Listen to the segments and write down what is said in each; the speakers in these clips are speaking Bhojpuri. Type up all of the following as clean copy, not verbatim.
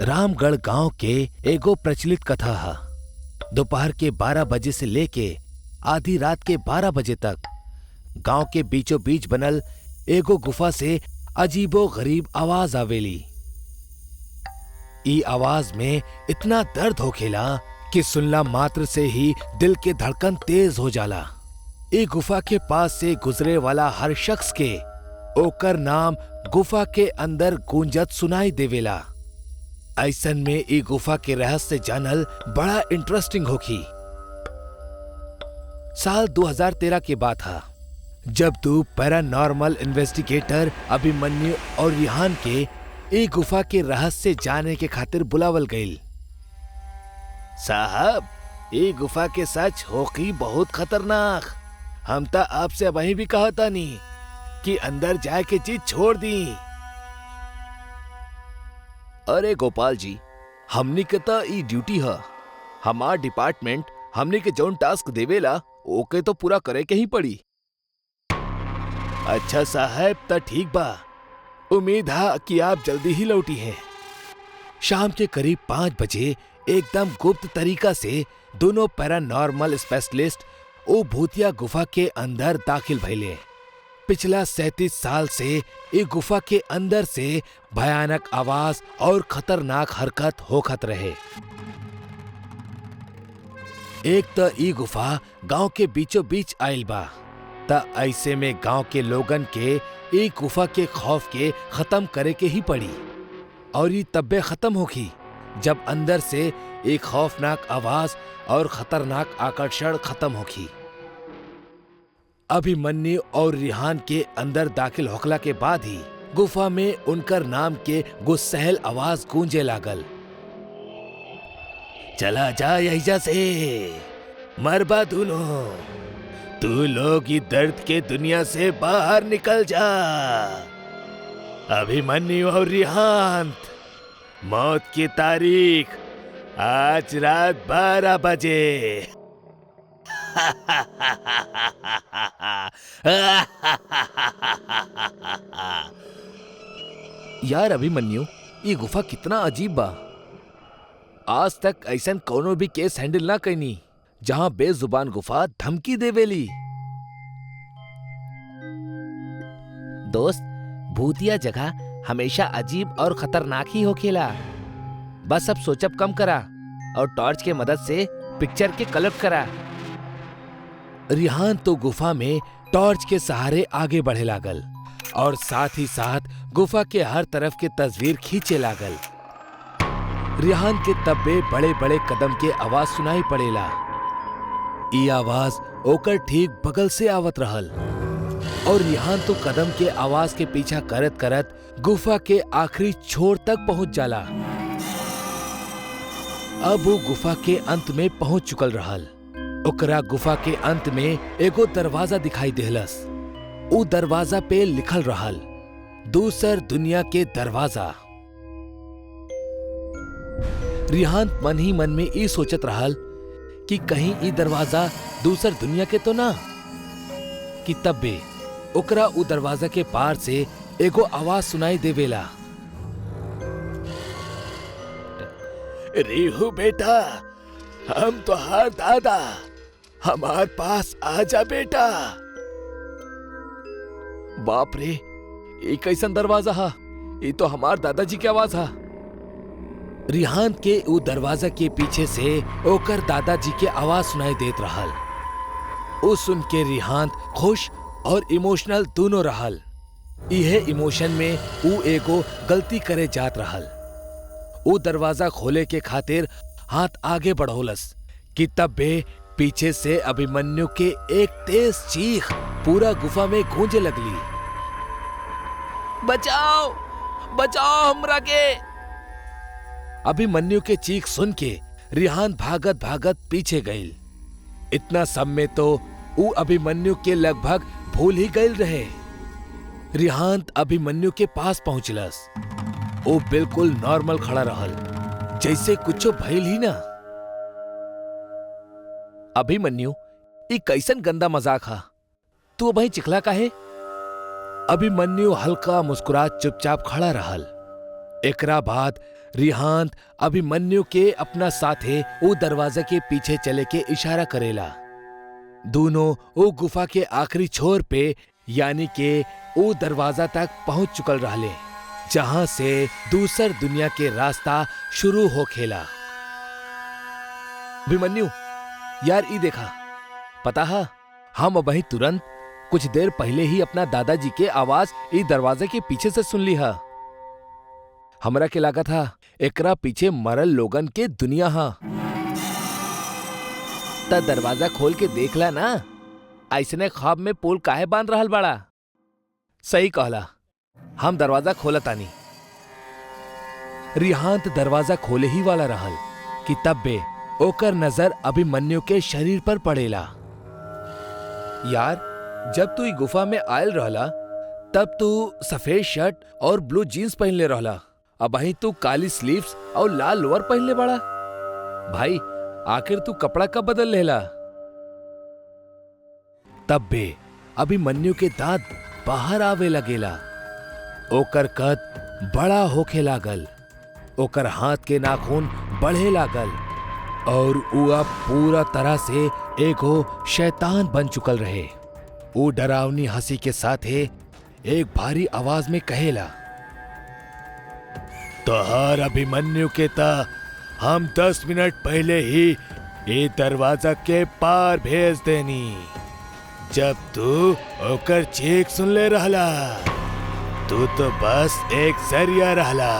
रामगढ़ गांव के एगो प्रचलित कथा है। दोपहर के 12 बजे से लेके आधी रात के 12 बजे तक गांव के बीचों बीच बनल एगो गुफा से अजीबो गरीब आवाज आवेली। ई आवाज में इतना दर्द होखेला कि सुनला मात्र से ही दिल के धड़कन तेज हो जाला। ई गुफा के पास से गुजरे वाला हर शख्स के ओकर नाम गुफा के अंदर गूंजत सुनाई देवेला। ऐसन में ई गुफा के रहस्य जानल बड़ा इंटरेस्टिंग होखी। साल 2013 की बात है, जब दो पैरानॉर्मल इन्वेस्टिगेटर अभिमन्यु और रिहान के ई गुफा के रहस्य जाने के खातिर बुलावल गईल। साहब, ई गुफा के सच होखी बहुत खतरनाक। हम तो आपसे वही भी कहता नहीं कि अंदर जाए के चीज छोड़ दी। अरे गोपाल जी, हमनी के तो ई ड्यूटी है। हमार डिपार्टमेंट हमनी के जौन टास्क देवेला ओके तो पूरा करे के ही पड़ी। अच्छा साहब, तो ठीक बा। उम्मीद है कि आप जल्दी ही लौटी हैं। शाम के करीब 5 बजे एकदम गुप्त तरीका से दोनों पैरानॉर्मल स्पेशलिस्ट ओ भूतिया गुफा के अंदर दाखिल भइले। पिछला 37 साल से ये गुफा के अंदर से भयानक आवाज और खतरनाक हरकत होखत रहे। एक तो ई गुफा गांव के बीचों बीच आइल बा, त ऐसे में गांव के लोगन के ई गुफा के खौफ के खत्म करे के ही पड़ी। और ये तब्बे खत्म होगी जब अंदर से एक खौफनाक आवाज और खतरनाक आकर्षण खत्म होगी। अभिमन्यु और रिहान के अंदर दाखिल होखला के बाद ही गुफा में उनकर नाम के गुस्सैल आवाज गूंजे लागल। चला जा यहीं से, मरबा दोनों। तू लोग इस दर्द के दुनिया से बाहर निकल जा। अभिमन्यु और रिहान, मौत की तारीख आज रात 12 बजे। यार अभिमन्यु, ये गुफा कितना अजीब बा। आज तक ऐसन कोनो भी केस हैंडल ना कईनी जहां बेजुबान गुफा धमकी देवेली। दोस्त, भूतिया जगह हमेशा अजीब और खतरनाक ही होखेला। बस अब सोचब कम करा और टॉर्च के मदद से पिक्चर के कलेक्ट करा। रिहान तो गुफा में टॉर्च के सहारे आगे बढ़े लागल और साथ ही साथ गुफा के हर तरफ के तस्वीर खींचे लागल। रिहान के तब्बे बड़े बड़े कदम के आवाज सुनाई पड़ेला। ई आवाज ओकर ठीक बगल से आवत रहल और रिहान तो कदम के आवाज के पीछा करत करत गुफा के आखिरी छोर तक पहुंच जाला। अब वो गुफा के अंत में पहुंच चुकल रहल। ओकरा गुफा के अंत में एगो दरवाजा दिखाई देहलस। उ दरवाजा पे लिखल रहल, दूसर दुनिया के दरवाजा। रिहान मन ही मन में ई सोचत रहल कि कहीं ई दरवाजा दूसर दुनिया के तो ना। कि तब्बे ओकरा उ दरवाजा के पार से एगो आवाज सुनाई देवेला। रेहू बेटा, हम तो हार दादा, हमार पास आजा बेटा। बाप रे, ये कैसन दरवाजा हा? ये तो हमार दादाजी की आवाज हा। रिहान के उ दरवाजा के पीछे से ओकर दादाजी के आवाज सुनाई देत रहल। उ सुन के रिहान खुश और इमोशनल दोनों रहल। इहे इमोशन में उ एगो गलती करे जात रहल। उ दरवाजा खोले के खातिर हाथ आगे बढ़ौलस कि तब्बे पीछे से अभिमन्यु के एक तेज चीख पूरा गुफा में गूंजे लगली। बचाओ, बचाओ हमरा के। अभिमन्यु के चीख सुन के रिहान भागत भागत पीछे गईल। इतना सब में तो उ अभिमन्यु के लगभग भूल ही गईल रहे। रिहान अभिमन्यु के पास पहुंचलस। वो बिल्कुल नॉर्मल खड़ा रहल, जैसे कुछो भइल ही ना। अभिमन्यु, ये कैसन गंदा मजाक हा? तू वहीं चिखला काहे? अभिमन्यु हल्का मुस्कुरात चुपचाप खड़ा रहल। एकरा बाद रिहांत अभिमन्यु के अपना साथे वो दरवाजा के पीछे चले के इशारा करेला। दोनों वो गुफा के आखिरी छोर पे यानी के वो दरवाजा तक पहुंच चुकल रहले, जहां से दूसर दुनिया के रास्ता शुरू हो खेला। अभिमन्यु, यार ई देखा, पता है हम अबही तुरंत कुछ देर पहले ही अपना दादाजी के आवाज ई दरवाजे के पीछे से सुन ली है। हमरा के लगा था एकरा पीछे मरल लोगन के दुनिया हा। त दरवाजा खोल के देखला ना, ऐसने ख्वाब में पोल काहे बांध रहल बड़ा। सही कहला, हम दरवाजा खोला तानी। रिहांत दरवाजा खोले ही वाला रहल कि तब बे ओकर नजर अभिमन्यु के शरीर पर पड़ेला। यार, जब तू ई गुफा में आयल रहला तब तू सफेद शर्ट और ब्लू जीन्स पहनले रहला, अब वहीं तू काली स्लीव्स और लाल लोअर पहनले बड़ा। भाई, आखिर तू कपड़ा कब बदल लेला? तब बे अभिमन्यु के दांत बाहर आवे लगेला। ओकर कद बड़ा होखे लागल, ओकर हाथ के नाखून बढ़े लागल और ऊ अब पूरा तरह से एगो शैतान बन चुकल रहे। वो डरावनी हंसी के साथ एक भारी आवाज में कहेला, तोहर अभिमन्यु के ता हम 10 मिनट पहले ही ये दरवाजा के पार भेज देनी, जब तू ओकर चीख सुन ले रहला। तू तो बस एक जरिया रहला,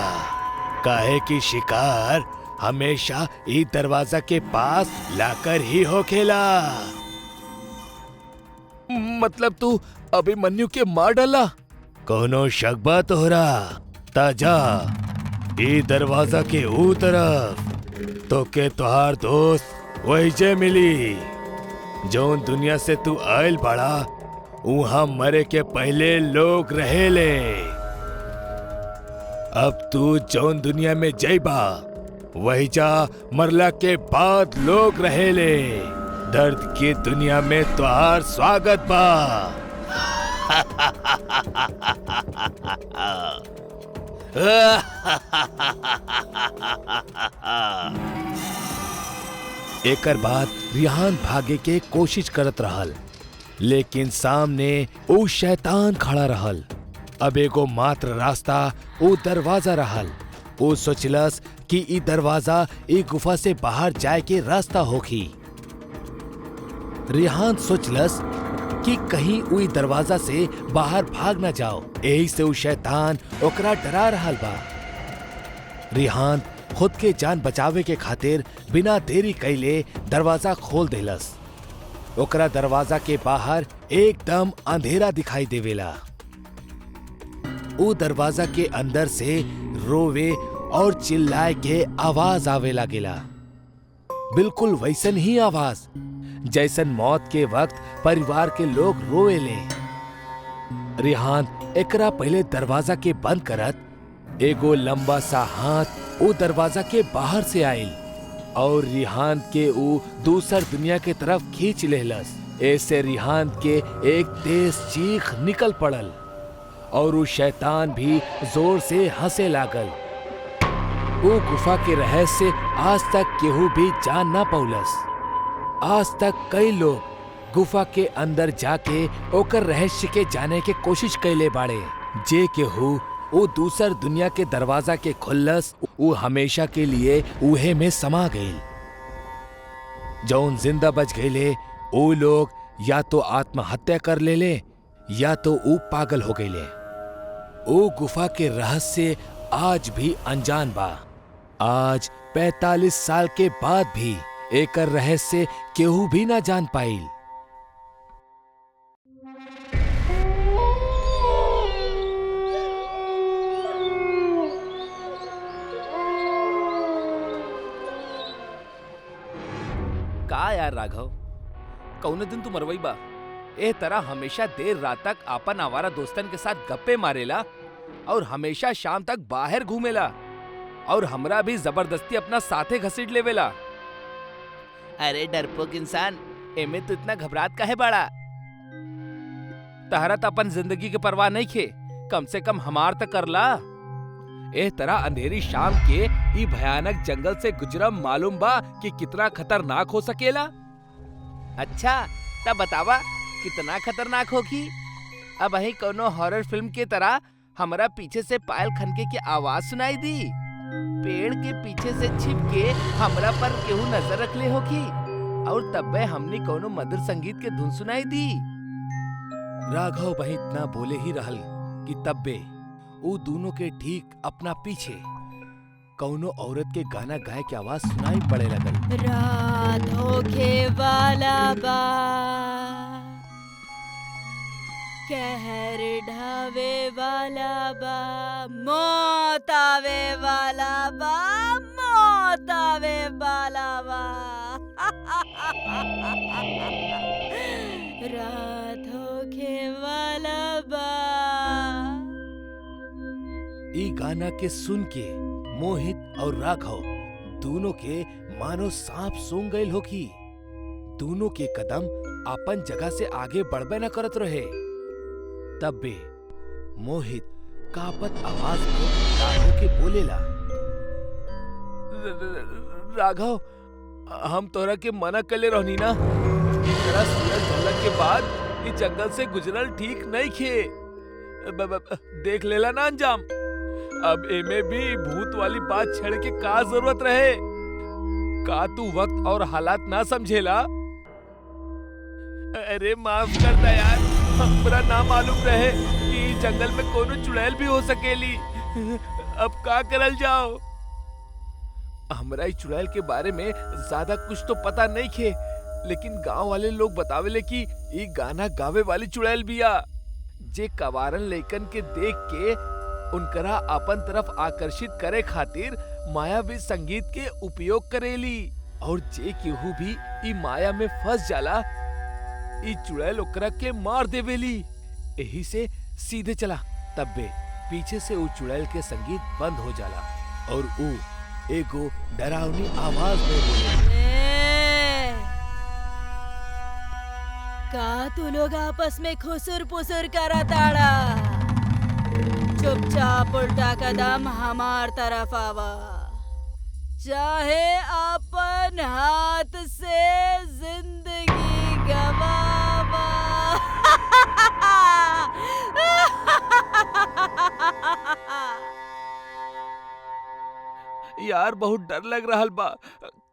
काहे की शिकार हमेशा ई दरवाजा के पास लाकर ही होखेला। मतलब तू अभिमन्यु के मार डाला? कोनो शक बा तोहरा? ताजा ई दरवाजा के ऊ तरफ तो के तोहार दोस्त वही जे मिली जौन दुनिया से तू आयल बड़ा, वहां मरे के पहले लोग रहेले। अब तू जौन दुनिया में जइबा वही जा मरला के बाद लोग रहेले। दर्द की दुनिया में तोहार स्वागत बा। एकर बाद रिहान भागे के कोशिश करत रहल, लेकिन सामने वो शैतान खड़ा रहल। अब एगो मात्र रास्ता वो दरवाजा रहल। वो सोचलस कि ई दरवाजा ई गुफा से बाहर जाए के रास्ता होखी। रिहान सोचलस कि कहीं उई दरवाजा से बाहर भाग ना जाओ, यही से वो शैतान ओकरा डरा रहल बा। रिहान खुद के जान बचावे के खातिर बिना देरी कैले दरवाजा खोल देलस। ओकरा दरवाजा के बाहर एकदम अंधेरा दिखाई देवेला। वो दरवाजा के अंदर से रोवे और चिल्लाए के आवाज आवे लागेला, बिल्कुल वैसन ही आवाज जैसन मौत के वक्त परिवार के लोग रोवेले। रिहान एकरा पहले दरवाजा के बंद करत एगो लंबा सा हाथ वो दरवाजा के बाहर से आयल और रिहान के वो दूसर दुनिया के तरफ खींच लेहलस। ऐसे रिहान के एक तेज चीख निकल पड़ल और वो शैतान भी जोर से हंसे लागल। वो गुफा के रहस्य आज तक केहू भी जान ना पौलस। आज तक कई लोग गुफा के अंदर जाके ओकर रहस्य के जाने के कोशिश कैले बाड़े। जे केहू वो दूसर दुनिया के दरवाजा के खुल्लस, वो हमेशा के लिए उहे में समा गईल। जौन जिंदा बच गईले वो लोग या तो आत्महत्या कर लेले या तो वो पागल हो गईले। वो गुफा के रहस्य आज भी अनजान बा। आज 45 साल के बाद भी एकर रहस्य केहू भी ना जान पाइल। का यार राघव, कौने दिन तू मरवई बा? ए तरह हमेशा देर रात तक आपन आवारा दोस्तन के साथ गप्पे मारेला और हमेशा शाम तक बाहर घूमेला और हमरा भी जबरदस्ती अपना साथे घसीट लेवेला। अरे डरपोक इंसान, एमे तो इतना घबरात काहे बाड़ा? तहरा त अपन जिंदगी के परवाह नहीं खे, कम से कम हमार त करला। ए तरह अंधेरी शाम के ई भयानक जंगल से गुजरम मालूम बा कि कितना खतरनाक हो सकेला। अच्छा तब बतावा कितना खतरनाक होगी। अब वही कोनो हॉरर फिल्म के तरह हमरा पीछे से पायल खनके की आवाज सुनाई दी, पेड़ के पीछे से छिप के हमरा पर केहू नजर रख ले होगी और तब्बे हमने कोनो मधुर संगीत के धुन सुनाई दी। राघव वही इतना बोले ही रहल कि तब्बे ऊ दोनों के ठीक अपना पीछे कौनो औरत के गाना गाए की आवाज सुनाई पड़े लगल। रात होखे वाला बा, कहर ढावे वाला बा, मौत आवे वाला बा, मौत आवे वाला बा। रात होखे वाला बा। ई गाना के सुन के मोहित और राघव दोनों के मानो सांप सूंघ गए होगी। दोनों के कदम अपन जगह से आगे बढ़बे न करत रहे। तब बे मोहित कापत आवाज में राघव के बोलेला, राघव हम तोरा के मना कले रहनी ना, तेरा सूरज ढलक के बाद इस जंगल से गुजरल ठीक नहीं खे। देख लेला ना अंजाम। अब एमे भी भूत वाली बात छेड़ के का जरूरत रहे। का तू वक्त और हालात ना समझेला? अरे माफ करता यार, हमरा ना मालूम रहे कि जंगल में कोनो चुड़ैल भी हो सकेली। अब का करल जाओ? हमरा इस चुड़ैल के बारे में ज्यादा कुछ तो पता नहीं खे, लेकिन गांव वाले लोग बतावेले कि ये गाना गावे वाली चुड़ैल बिया, जे कवारन लेकन के देख के उनकरा अपन तरफ आकर्षित करे खातिर मायावी संगीत के उपयोग करेली, और जे केहू भी ई माया में फंस जाला ई चुड़ैल ओकरा के मार देवेली। यही से सीधे चला। तब्बे पीछे से ऊ चुड़ैल के संगीत बंद हो जाला और ऊ एगो डरावनी आवाज में बोले, का तू लोग आपस में खुसुर पुसुर करा ताड़ा? चुपचाप उल्टा कदम हमार तरफ आवा, चाहे अपन हाथ से जिंदगी गवावा। यार बहुत डर लग रहल बा,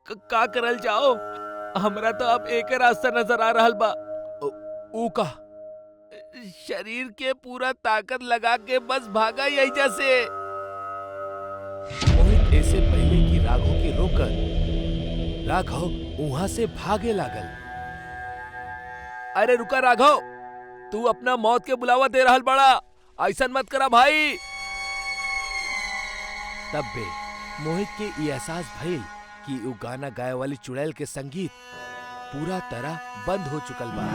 का करल जाओ? हमरा तो अब एक रास्ता नजर आ रहल बा। ऊ का शरीर के पूरा ताकत लगा के बस भागा यही जैसे। मोहित ऐसे पहले कि राघव के रोकर राघव वहां से भागे लागल। अरे रुका राघव, तू अपना मौत के बुलावा दे रहल बड़ा, ऐसा मत करा भाई। तब बे मोहित के ये एहसास भइल कि ऊ गाना गाए वाली चुड़ैल के संगीत पूरा तरह बंद हो चुकल बा,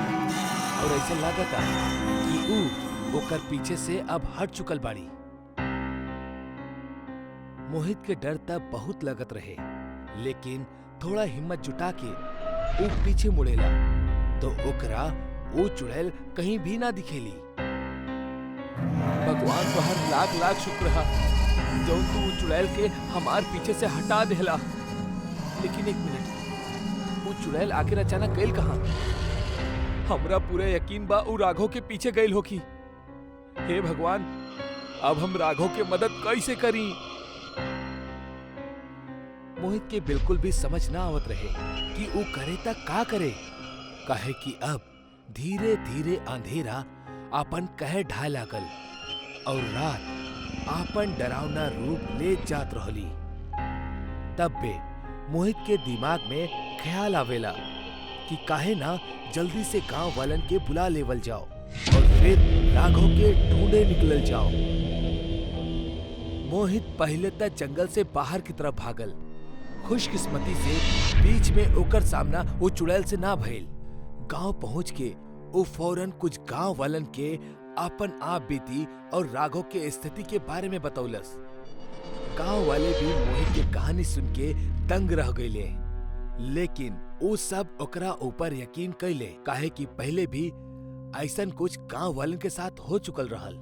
और ऐसा लागता कि ऊ ओकर पीछे से अब हट चुकल बाड़ी। मोहित के डर तब बहुत लगत रहे, लेकिन थोड़ा हिम्मत जुटा के ऊ पीछे मुड़ेला तो ओकरा वो चुड़ैल कहीं भी ना दिखेली। भगवान तो हर लाख लाख शुक्र है जो तू चुड़ैल के हमार पीछे से हटा देला। लेकिन एक मिनट, वो चुड़ैल आखिर अचानक गइल कहाँ? हमरा पूरा यकीन बा ऊ राघव के पीछे गइल होखी। हे भगवान, अब हम राघव के मदद कैसे करी? मोहित के बिल्कुल भी समझ ना आवत रहे कि वो करे तक का करे, काहे कि अब धीरे धीरे अंधेरा आपन कहे ढाए लागल और रात आपन डरावना रूप ले जात रहली। तब बे मोहित के दिमाग में ख्याल आवेला कि काहे ना जल्दी से गांव वालन के बुला लेवल जाओ और फिर राघव के ढूंढे निकलल जाओ। मोहित पहले तक जंगल से बाहर की तरफ भागल। खुशकिस्मती से बीच में ओकर सामना वो चुड़ैल से ना भइल। गांव पहुंच के वो फौरन कुछ गांव वालन के अपन आप बीती और राघव के स्थिति के बारे में बतौलस। गांव वाले भी मोहित की कहानी सुन के दंग रह गईले, लेकिन वो सब ओकरा ऊपर यकीन कैले, काहे कि पहले भी ऐसन कुछ गांव वालन के साथ हो चुकल रहल।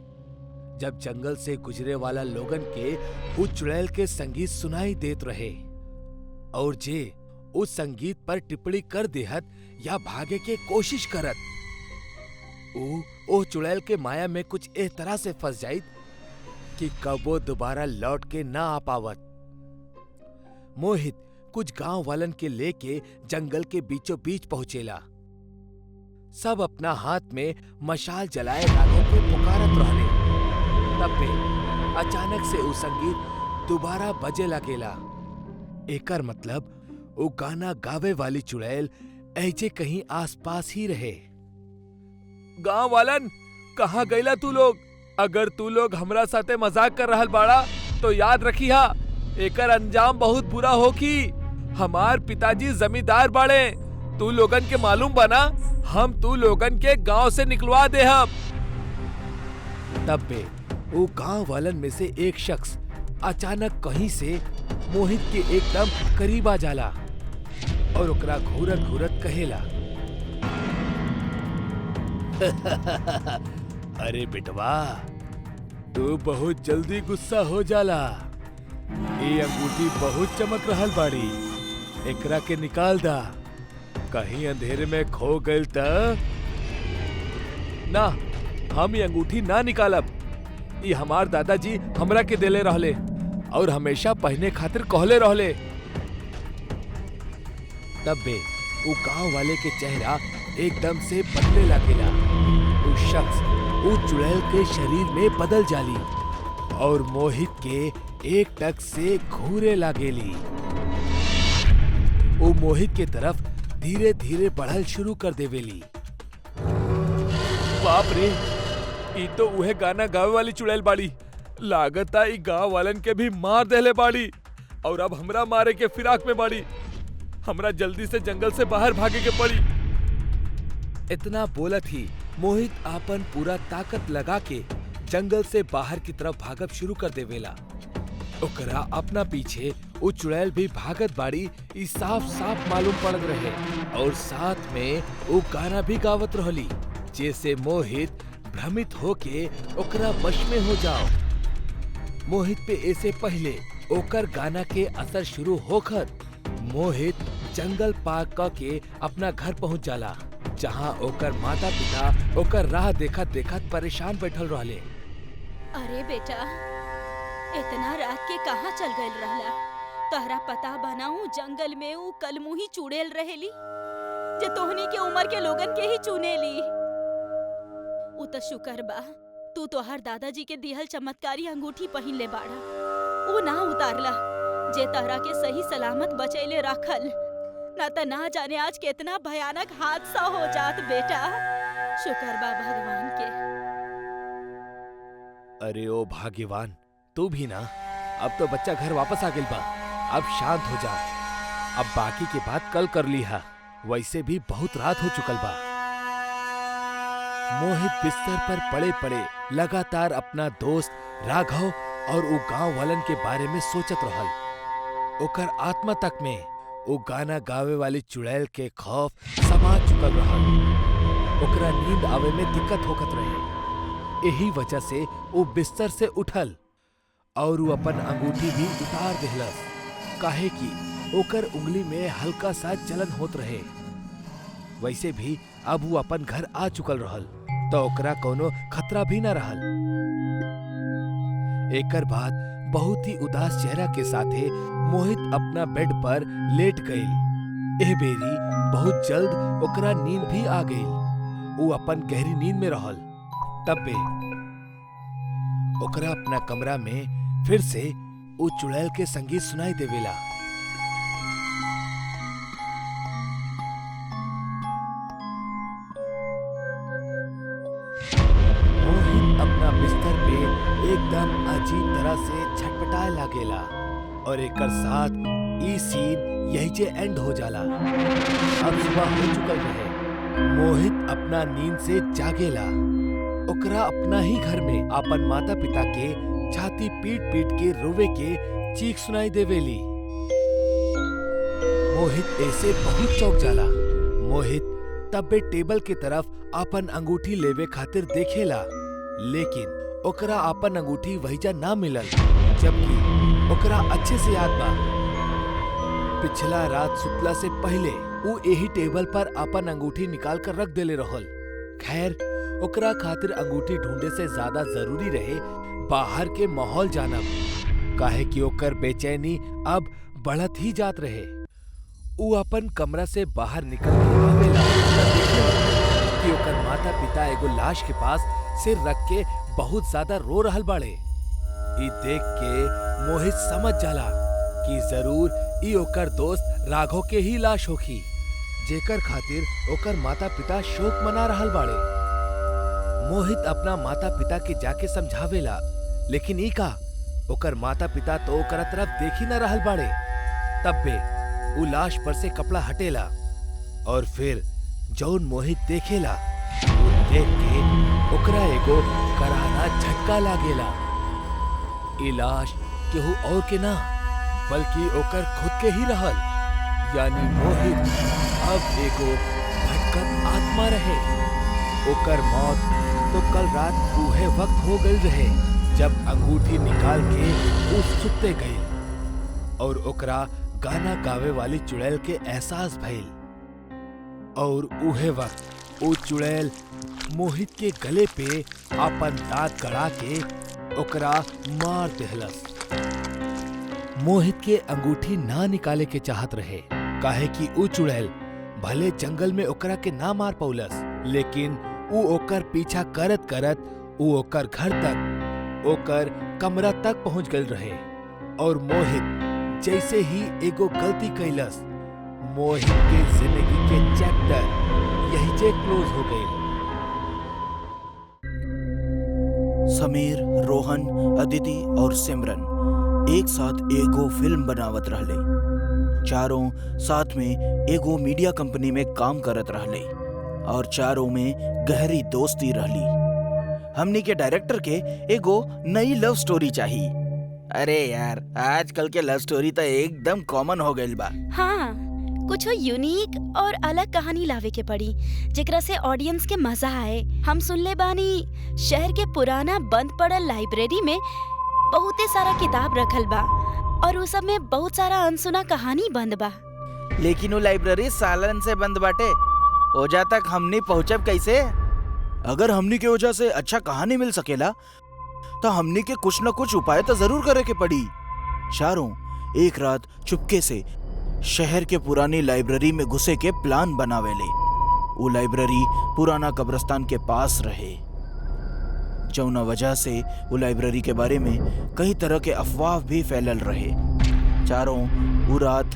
जब जंगल से गुजरे वाला लोगन के उस चुड़ैल के संगीत सुनाई देत रहे और जे उस संगीत पर टिप्पणी कर देहत या भागे के कोशिश करत ओ चुड़ैल के माया में कुछ इस तरह से फंस जाइत कि कबो दोबारा लौट के ना आ पावत। मोहित कुछ गांव वालन के लेके जंगल के बीचों बीच पहुंचेला। सब अपना हाथ में मशाल जलाए राघव के पुकारत रहले। तब पे अचानक से वो संगीत दोबारा बजे लगेला। एकर मतलब वो गाना गावे वाली चुड़ैल ऐजे कहीं आसपास ही रहे। गांव वालन, कहाँ गईला तू लोग? अगर तू लोग हमरा साथे मजाक कर रहल बाड़ा तो याद रखिहा, एकर अंजाम बहुत बुरा होखी। हमार पिताजी जमींदार बाड़े, तू लोगन के मालूम बना, हम तू लोगन के गांव से निकलवा दे हम। तब पे वो गांव वालन में से एक शख्स अचानक कहीं से मोहित के एकदम करीब आ जाला और ओकरा घूरत घूरत कहेला, अरे बिटवा, तू बहुत जल्दी गुस्सा हो जाला। ये अंगूठी बहुत चमक रहल बाड़ी, एकरा के निकाल दा, कहीं अंधेरे में खो गइल त। ना, हम ये अंगूठी ना निकालब। ये हमार दादाजी हमरा के देले रहले और हमेशा पहने खातिर कहले रहले। तब बे वो गांव वाले के चेहरा एकदम से बदले लगेला। वो शख्स वो चुड़ैल के शरीर में बदल जाली और मोहित के एक टक से घूरे लागेली। वो मोहित के तरफ धीरे धीरे बढ़ल शुरू कर देवेली। बाप रे, ई तो उहे गाना गावे वाली चुड़ैल बाड़ी। लागता ई गांव वालन के भी मार देले बाड़ी और अब हमरा मारे के फिराक में बाड़ी। हमरा जल्दी से जंगल से बाहर भागे के पड़ी। इतना बोलत ही मोहित आपन पूरा ताकत लगा के जंगल से बाहर की तरफ भागब शुरू कर देवेला। ओकरा अपना पीछे वो चुड़ैल भी भागत बाड़ी, ई साफ साफ मालूम पड़त रहे और साथ में वो गाना भी गावत रहली, जैसे मोहित भ्रमित होके ओकरा वश में हो जाओ। मोहित पे ऐसे पहले ओकर गाना के असर शुरू होखत मोहित जंगल पार क के अपना घर पहुंच जाला, जहां ओकर माता पिता ओकर राह देखत देखत परेशान बैठल रहले। अरे बेटा, इतना रात के कहाँ चल गइल रहला? तहरा पता बनाऊ जंगल में ऊ कलमुही चुड़ैल रहेली जे तोहनी के उम्र के लोगन के ही चुनेली। ऊ तो शुक्र बा तू तोहार दादाजी के दिहल चमत्कारी अंगूठी पहिन ले बाड़ा। ऊ ना उतारला जे तहरा के सही सलामत बचैले रखल, ना त ना जाने आज कितना भयानक हादसा हो जात बेटा। शुक्र बा भगवान के। अरे ओ भाग्यवान, तू भी ना। अब तो बच्चा घर वापस आ गइल बा, अब शांत हो जा। अब बाकी की बात कल कर ली हा, वैसे भी बहुत रात हो चुकल बा। मोहित बिस्तर पर पड़े पड़े लगातार अपना दोस्त राघव और वो गांव वालन के बारे में सोचत रहल। ओकर आत्मा तक में वो गाना गावे वाली चुड़ैल के खौफ समा चुकल रहल। ओकरा नींद आवे में दिक्कत होकत रहे। यही वजह से वो बिस्तर से उठल और वो अपन अंगूठी भी उतार देहलस, काहे कि ओकर उंगली में हल्का सा जलन होत रहे। वैसे भी अब वो अपन घर आ चुकल रहल, तो ओकरा कोनो खतरा भी न रहल। एकर बाद बहुत ही उदास चेहरा के साथे मोहित अपना बेड पर लेट गईल। एह बेरी बहुत जल्द ओकरा नींद भी आ गईल। वो अपन गहरी नींद में रहल। तब बे ओकरा अपना कमरा में फिर से वो चुड़ैल के संगीत सुनाई देवेला। मोहित अपना बिस्तर पे एकदम अजीब तरह से छटपटाए लागेला और एकर साथ ई सीन यही जे एंड हो जाला। अब सुबह हो चुकल रहे। मोहित अपना नींद से जागेला। ओकरा अपना ही घर में अपन माता पिता के छाती पीट पीट के रोवे के चीख सुनाई देवेली। मोहित ऐसे बहुत चौंक जाला। मोहित तब बे टेबल के तरफ अपन अंगूठी लेवे खातिर देखेला, लेकिन ओकरा अपन अंगूठी वहीजा ना मिलल, जबकि ओकरा अच्छे से याद बा पिछला रात सुतला से पहले वो यही टेबल पर अपन अंगूठी निकाल कर रख देले रहल। खैर ओकरा खातिर अंगूठी ढूंढे से ज्यादा जरूरी रहे बाहर के माहौल जानब, काहे कि ओकर बेचैनी अब बढ़त ही जात रहे। ऊ अपन कमरा से बाहर निकल के आवेला कि ओकर माता पिता एगो लाश के पास सिर रख के बहुत ज्यादा रो रहल बाड़े। ई देख के मोहित समझ जाला कि जरूर ई ओकर दोस्त राघव के ही लाश होखी, जेकर खातिर ओकर माता पिता शोक मना रहल बाड़े। मोहित अपना माता पिता के जाके समझावेला, लेकिन ई का ओकर माता पिता तो ओकरा तरफ देख ही न रहल बाड़े। तब बे उ लाश पर से कपड़ा हटेला और फिर जौन मोहित देखेला वो देख के ओकरा एगो करारा झटका लागेला। ई लाश केहू और के ना बल्कि ओकर खुद के ही रहल, यानी मोहित अब एगो भटकत आत्मा रहे। ओकर मौत तो कल रात उहे वक्त हो गई रहे जब अंगूठी निकाल के उ सुते गई और ओकरा गाना गावे वाली चुड़ैल के एहसास भइल। और उहे वक्त वो चुड़ैल मोहित के गले पे अपन दांत गड़ा के ओकरा मार देहलस। मोहित के अंगूठी ना निकाले के चाहत रहे, काहे कि उ चुड़ैल भले जंगल में ओकरा के ना मार पौलस, लेकिन उ ओकर पीछा करत करत उ ओकर घर तक, ओकर कमरा तक पहुंच गल रहे। और मोहित जैसे ही एगो गलती कैलस, मोहित के जिंदगी के चैप्टर यही जे क्लोज हो गए। समीर, रोहन, अदिति और सिमरन एक साथ एगो फिल्म बनावत रहले। चारों साथ में एगो मीडिया कंपनी में काम करत रहले और चारों में गहरी दोस्ती रहली। हमनी के डायरेक्टर के एगो नई लव स्टोरी चाहिए। अरे यार, आजकल के लव स्टोरी तो एकदम कॉमन हो गइल बा। हाँ, कुछ यूनिक और अलग कहानी लावे के पड़ी जेकरा से ऑडियंस के मजा आए। हम सुनले बानी शहर के पुराना बंद पड़ल लाइब्रेरी में बहुते सारा किताब रखल बा और उस सब में बहुत सारा अनसुना कहानी बंद बा। लेकिन वो लाइब्रेरी सालन से बंद बाटे, ओजा तक हमनी पहुँचब कैसे? अगर हमनी के वजह से अच्छा कहानी मिल सकेला तो हमनी के कुछ न कुछ उपाय तो जरूर करे के पड़ी। चारों एक रात चुपके से शहर के पुरानी लाइब्रेरी में घुसे के प्लान बनावेले। वो लाइब्रेरी पुराना कब्रिस्तान के पास रहे, जौना वजह से वो लाइब्रेरी के बारे में कई तरह के अफवाह भी फैलल रहे। चारों वो रात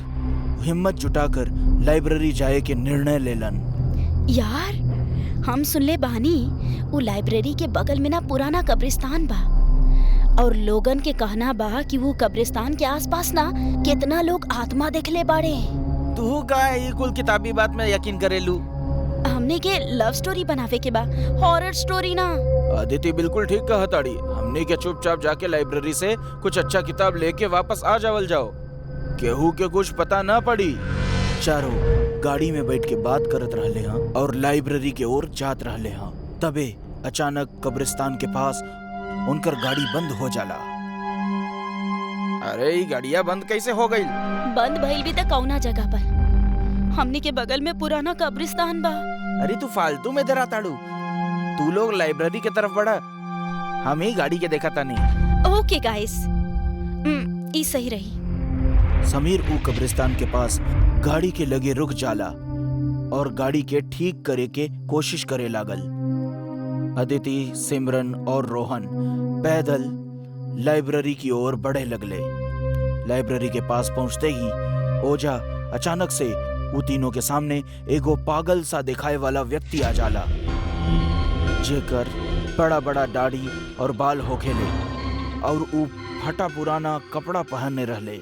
हिम्मत जुटाकर लाइब्रेरी जाए के निर्णय लेलन। यार, हम सुनले बानी वो लाइब्रेरी के बगल में ना पुराना कब्रिस्तान बा और लोगन के कहना बा कि वो कब्रिस्तान के आसपास ना कितना लोग आत्मा देखले बाड़े। तू का ये कुल किताबी बात में यकीन करेलू? हमने के लव स्टोरी बनावे के बा, हॉरर स्टोरी ना। अदिति बिल्कुल ठीक कहा ताड़ी। हमने के चुपचाप जाके लाइब्रेरी से कुछ अच्छा किताब लेके वापस आ जावल जाओ, केहू के कुछ पता ना पड़ी। चारों गाड़ी में बैठ के बात करत रहले हाँ और लाइब्रेरी के ओर जात रहले हाँ। तबे अचानक कब्रिस्तान के पास उनकर गाड़ी बंद हो जाला। अरे ये गाड़ियाँ बंद कैसे हो गई? बंद भइल भी त कौना जगह पर? हमने के बगल में पुराना कब्रिस्तान बा। अरे तू फालतू में डरा ताड़ू। तू लोग लाइब्रेरी के तरफ बढ़ा, हम ही गाड़ी के देखा था नहीं। ओके गाइस, ई सही रही। समीर ऊ कब्रिस्तान के पास गाड़ी के लगे रुक जाला और गाड़ी के ठीक करे के कोशिश करे लागल। अदिति, सिमरन और रोहन पैदल लाइब्रेरी की ओर बढ़े लगले। लाइब्रेरी के पास पहुंचते ही ओझा अचानक से वो तीनों के सामने एगो पागल सा दिखाए वाला व्यक्ति आ जाला, जेकर बड़ा बड़ा दाढ़ी और बाल होखेले और ऊ फटा पुराना कपड़ा पहनने रहले।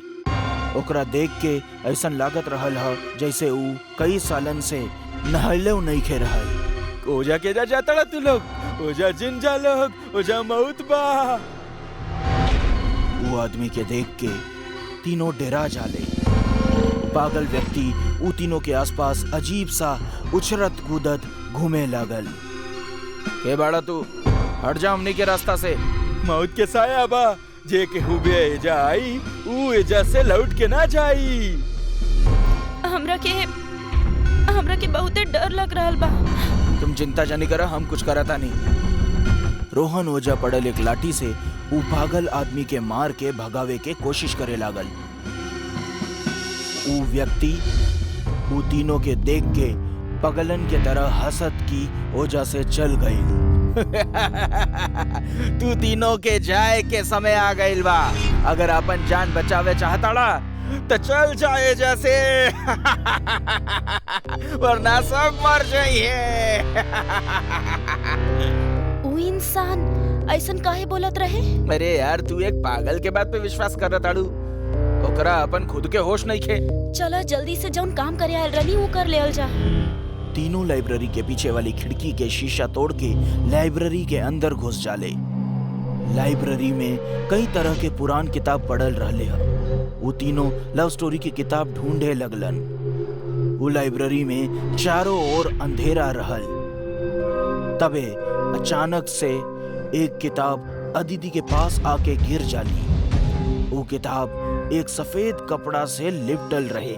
ओकरा देख के ऐसन लागत रहल ह जैसे ऊ कई सालन से नहले नहीं खे रहल। ओझा के जा जाता तू लोग, ओझा जिन जा लोग, ओझा मौत बा। वो आदमी के देख के तीनों डरा जाले। पागल व्यक्ति ऊ तीनों के आसपास अजीब सा उछरत कूदत घूमे लागल। के बाड़ा तू? हट जा हमनी के रास्ता से। मौत के साया बा, जे के हुबे एजा आई ऊ एजा से लौट के ना जाई। हमरा के बहुते डर लग रहल बा। तुम चिंता जानी करा, हम कुछ करता नहीं। रोहन ओजा पड़ल एक लाठी से ऊ पागल आदमी के मार के भगावे के कोशिश करे लागल। ऊ व्यक्ति ऊ तीनों के देख के पगलन के तरह हंसत की ओजा से चल गई। तू तीनों के जाए के समय आ गइल बा। अगर अपन जान बचावे चाहताड़ा तो चल जाए जैसे, वरना सब मर जाइए। ऊ इंसान ऐसन काहे बोलत रहे? अरे यार, तू एक पागल के बात पे विश्वास कर ताड़ू, ओकरा अपन खुद के होश नहीं खे। चला जल्दी से जौन काम करे आयल रनी वो कर लेवल जा। तीनों लाइब्रेरी के पीछे वाली खिड़की के शीशा तोड़ के लाइब्रेरी के अंदर घुस जाले। लाइब्रेरी में कई तरह के पुरान किताब पढ़ल रहले ह। वो तीनों लव स्टोरी की किताब ढूंढे लगलन। वो लाइब्रेरी में चारों ओर अंधेरा रहल। तबे अचानक से एक किताब अदिति के पास आके गिर जाली। वो किताब एक सफेद कपड़ा से लिपटल रहे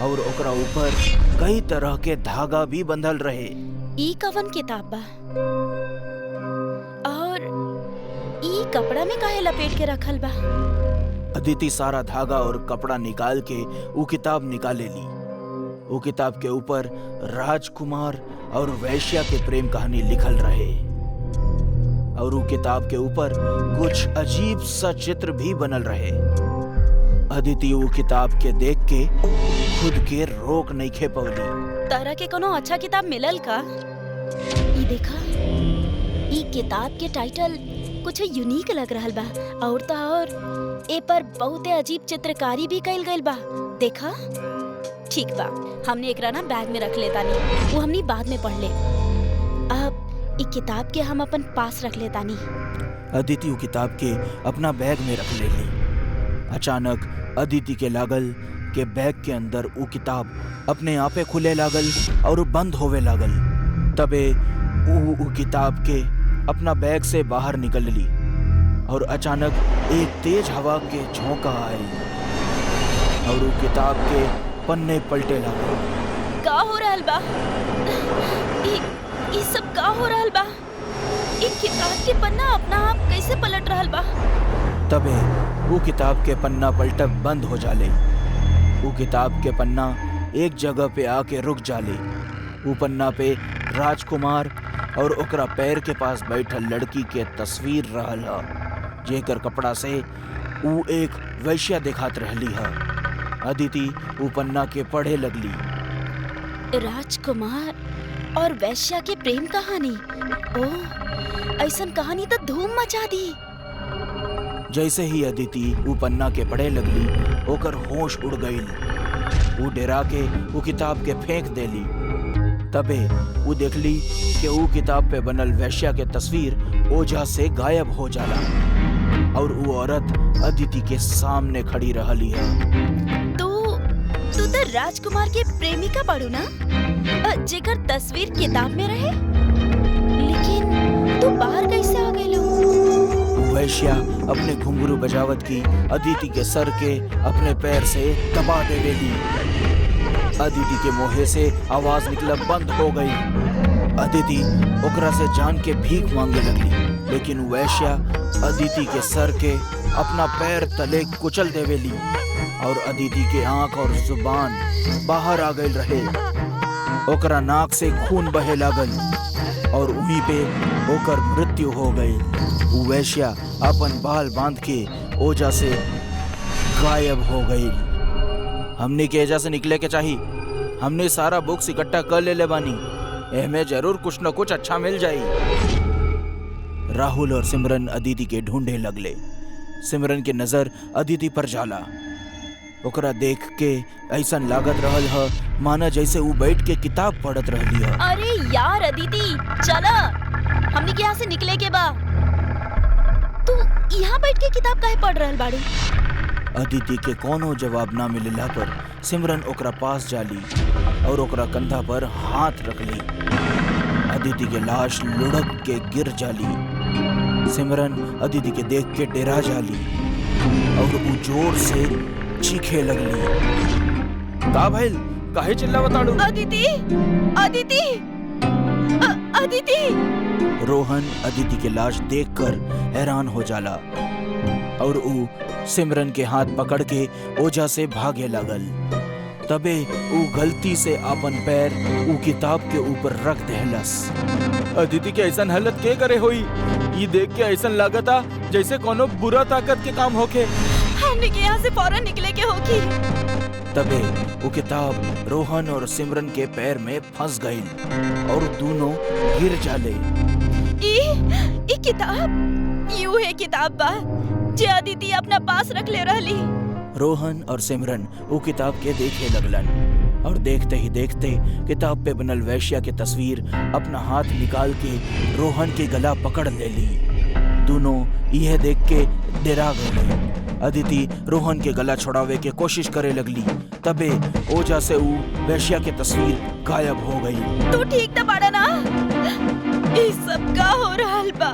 और ओकरा ऊपर कई तरह के धागा भी बंधल रहे। ई कवन किताब बा और ई कपड़ा में काहे लपेट के रखल बा? अदिति सारा धागा और कपड़ा निकाल के वो किताब निकाले ली। वो किताब के ऊपर राजकुमार और वैश्या के प्रेम कहानी लिखल रहे और वो किताब के ऊपर कुछ अजीब सा चित्र भी बनल रहे। अदिति वो किताब के देख के खुद के रोक नहीं खे पवली। तारा के कोनो अच्छा किताब मिलल का? ई देखा, ई किताब के टाइटल कुछ यूनिक लग रहल बा और तो और ए पर बहुते अजीब चित्रकारी भी कइल गइल बा। देखा, ठीक बा, हमने एकरा ना बैग में रख लेता नहीं, वो हमनी बाद में पढ़ ले। अब ई किताब के हम अपन पास रख लेता नहीं। अदिति वो किताब के अपना बैग में रख ले ली। अचानक अदिति के लागल के बैग के अंदर वो किताब अपने आपे खुले लागल और बंद होवे लागल। तबे वो किताब के अपना बैग से बाहर निकल ली और अचानक एक तेज हवा के झोंका आई और वो किताब के पन्ने पलटे लागल। का हो रहल बा? ई सब का हो रहल बा? ई किताब के पन्ना अपना आप कैसे पलट रहल बा? तबे वो किताब के पन्ना पलटब बंद हो जाले। वो किताब के पन्ना एक जगह पे आके रुक जाले। वो पन्ना पे राजकुमार और ओकरा पैर के पास बैठल लड़की के तस्वीर रहल ह, जेकर कपड़ा से वो एक वैश्या दिखात रहली ह। अदिति वो पन्ना के पढ़े लगली। राजकुमार और वैश्या के प्रेम कहानी। ओह, ऐसन कहानी तो धूम मचा दी। जैसे ही अदिति वो पन्ना के पढ़े लगली, ओकर होश उड़ गईल। वो डरा के वो किताब के फेंक देली। तबे वो देखली कि वो किताब पे बनल वैश्या के तस्वीर ओझा से गायब हो जाला और वो औरत अदिति के सामने खड़ी रहली है। तू तो राजकुमार के प्रेमिका बाड़ू ना, जेकर तस्वीर किताब में रहे, लेकिन तू बाहर कैसे आ गइलो? वैश्या अपने घुंघरू बजावत की अदिति के सर के अपने पैर से दबा देवेली। अदिति के मुंह से आवाज निकलब बंद हो गई। अदिति ओकरा से जान के भीख मांगे लगली, लेकिन वैश्या अदिति के सर के अपना पैर तले कुचल देवेली और अदिति के आंख और जुबान बाहर आ गई रहे। ओकरा नाक से खून बहे लागल और वहीं पे ओकर मृत्यु हो गई। वैश्या अपन बाल बांध के ओजा से गायब हो गई। हमने के एजा से निकले के चाहिए। हमने सारा बुक्स इकट्ठा कर ले बानी, एमे जरूर कुछ न कुछ अच्छा मिल जाई। राहुल और सिमरन अदिति के ढूंढे लगले। सिमरन के नजर अदिति पर जाला। ओकरा देख के ऐसा लागत रहल ह माना जैसे वो बैठ के किताब पढ़त रहली है। अरे यार अदिति, चला, हमने के यहाँ से निकले के बा। तू यहाँ बैठ के किताब काहे पढ़ रहल बाड़ी? अदिति के कोनो जवाब ना मिलला पर सिमरन ओकरा पास जाली और ओकरा कंधा पर हाथ रख ली। अदिति के लाश लुढ़क के गिर जाली। सिमरन अदिति के देख के डेरा जाली और वो जोर से चीखे लगली। का भइल? काहे चिल्ला बताड़ू? अदिति, अदिति, अदिति। रोहन अदिति के लाश देखकर हैरान हो जाला और ऊ सिमरन के हाथ पकड़ के ओजा से भागे लगल। तबे ऊ गलती से अपन पैर ऊ किताब के ऊपर रख देहलस। अदिति के ऐसन हालत के करे होई? ये देख के ऐसन लागता जैसे कोनो बुरा ताकत के काम होके। हमने के यहाँ से फौरन निकले के होगी। तबे वो किताब रोहन और सिमरन के पैर में फंस गई और दोनों गिर जाले। ई किताब यूं है किताब बा जे अदिति अपना पास रख ले रहली। रोहन और सिमरन वो किताब के देखे लगलन और देखते ही देखते किताब पे बनल वैश्या की तस्वीर अपना हाथ निकाल के रोहन के गला पकड़ ले ली। दोनों यह देख के डरा गए। अदिति रोहन के गला छुड़ावे के कोशिश करे लगली। तबे ओजा से ऊ वैश्या की तस्वीर गायब हो गई। तू ठीक तो बाड़ा ना? ये सब का हो रहल बा?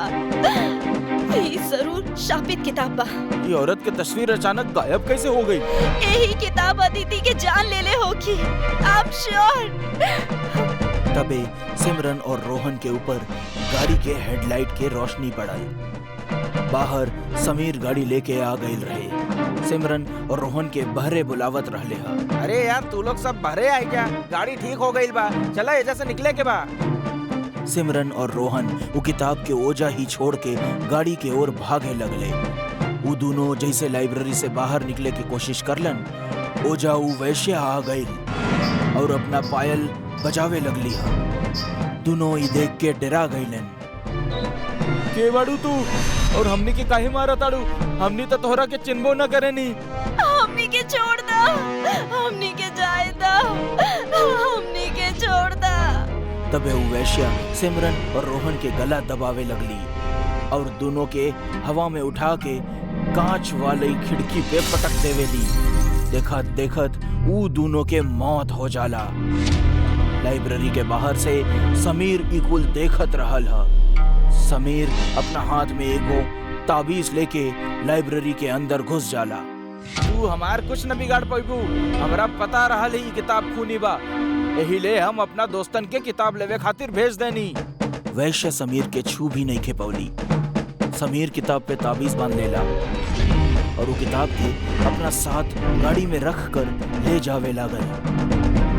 ये जरूर शापित किताब बा। ये औरत की तस्वीर अचानक गायब कैसे हो गई? यही किताब अदिति के जान ले होगी। I'm sure। तबे सिमरन और रोहन के ऊपर गाड़ी के हेडलाइट के रोशनी पड़ल। बाहर समीर गाड़ी लेके आ गई रहे। सिमरन और रोहन के बहरे बुलावत रहले हा। अरे यार तू लोग सब बहरे आए क्या? गाड़ी ठीक हो गई बा, चला एजा से निकले के बा। सिमरन और रोहन वो किताब के ओजा ही छोड़ के गाड़ी के ओर भागे लगले। वो दोनों जैसे लाइब्रेरी से बाहर निकले की कोशिश करलन, ओजा वो वैश्या आ गई और अपना पायल बजावे लगली हा। दोनों ही देख के डरा गईलन। के बाड़ू तू और हमनी के काहे मारा ताड़ू? हमनी तो तोहरा के चिन्हबो न करेनी। हमनी के छोड़ दा, हमनी के जाए दा, हमनी के छोड़ दा। तबे वो वैश्या सिमरन और रोहन के गला दबावे लगली और दोनों के हवा में उठा के कांच वाली खिड़की पे पटक देवेली। देखत देखत वो दोनों के मौत हो जाला। लाइब्रेरी के बाहर से समीर इकुल देखत रहल हा। समीर अपना हाथ में एगो ताबीज लेके लाइब्रेरी के अंदर घुस जाला। तू हमार कुछ न बिगाड़ पाइबू, हमरा पता रहल ही किताब खूनी बा, यही ले हम अपना दोस्तन के किताब लेवे खातिर भेज देनी। वैश्य समीर के छू भी नहीं खेपौली। समीर किताब पे ताबीज बांध लेला और वो किताब के अपना साथ गाड़ी में रख कर ले जावे लागल।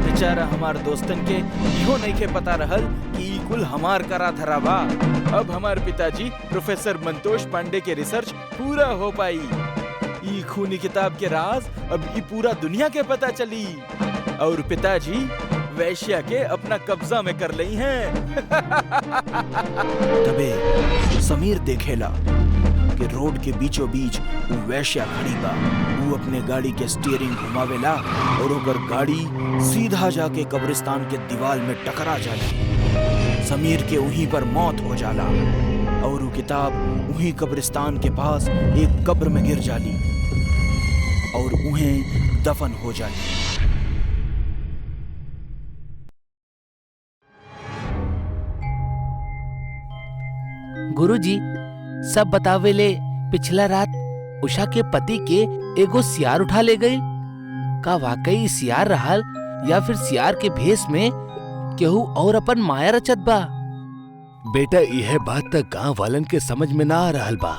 बेचारा हमार दोस्तन के इहो नहीं के पता रहल कि ई कुल हमार करा धरा बा। अब हमार पिताजी प्रोफेसर मंतोष पांडे के रिसर्च पूरा हो पाई। ई खूनी किताब के राज अब ई पूरा दुनिया के पता चली और पिताजी वैश्या के अपना कब्जा में कर लई हैं। तबे समीर देखेला कि रोड के बीचों बीच वो वैश्या खड़ी बा। वो अपने गाड़ी के स्टीयरिंग घुमावेला और ओकर गाड़ी सीधा जाके कब्रिस्तान के दीवार में टकरा जाली। समीर के वहीं पर मौत हो जाला और वो किताब वहीं कब्रिस्तान के पास एक कब्र में गिर जाली और उन्हें दफन हो जाली। गुरुजी सब बतावेले पिछला रात उषा के पति के एगो सियार उठा ले गई। का वाकई सियार रहल या फिर सियार के भेष में केहू और अपन माया रचत बा? बेटा यह बात तक गांव वालन के समझ में ना आ रहल बा।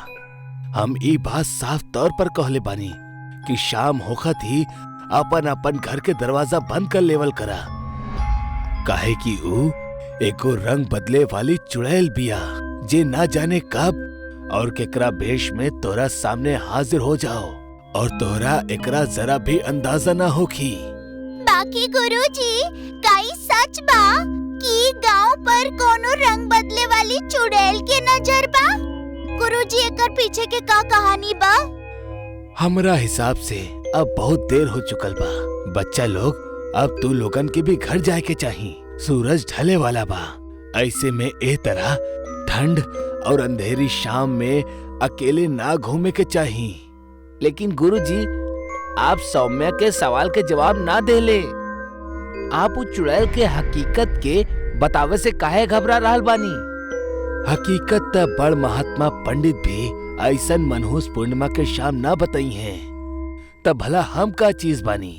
हम ई बात साफ तौर पर कहले बानी कि शाम होखत ही अपन अपन घर के दरवाजा बंद कर लेवल करा, काहे कि ऊ एको रंग बदले वाली चुड़ैल बिया जे ना जाने कब और केकरा भेष में तोरा सामने हाजिर हो जाओ और तोरा एकरा जरा भी अंदाजा ना होखी। बाकी गुरुजी कई सच बा कि गांव पर कोनो रंग बदले वाली चुड़ैल के नजर बा? गुरुजी एकर पीछे के का कहानी बा? हमरा हिसाब से अब बहुत देर हो चुकल बा। बच्चा लोग अब तू लोगन के भी घर जाए के चाही। सूरज ढले वाला बा। ऐसे में ए तरह ठंड और अंधेरी शाम में अकेले ना घूमे के चाही। लेकिन गुरुजी आप सौम्या के सवाल के जवाब ना देले। आप उस चुड़ैल के हकीकत के बतावे से काहे घबरा रहल बानी? हकीकत त बड़ महात्मा पंडित भी ऐसन मनहूस पूर्णिमा के शाम ना बताई हैं। तब भला हम का चीज बानी।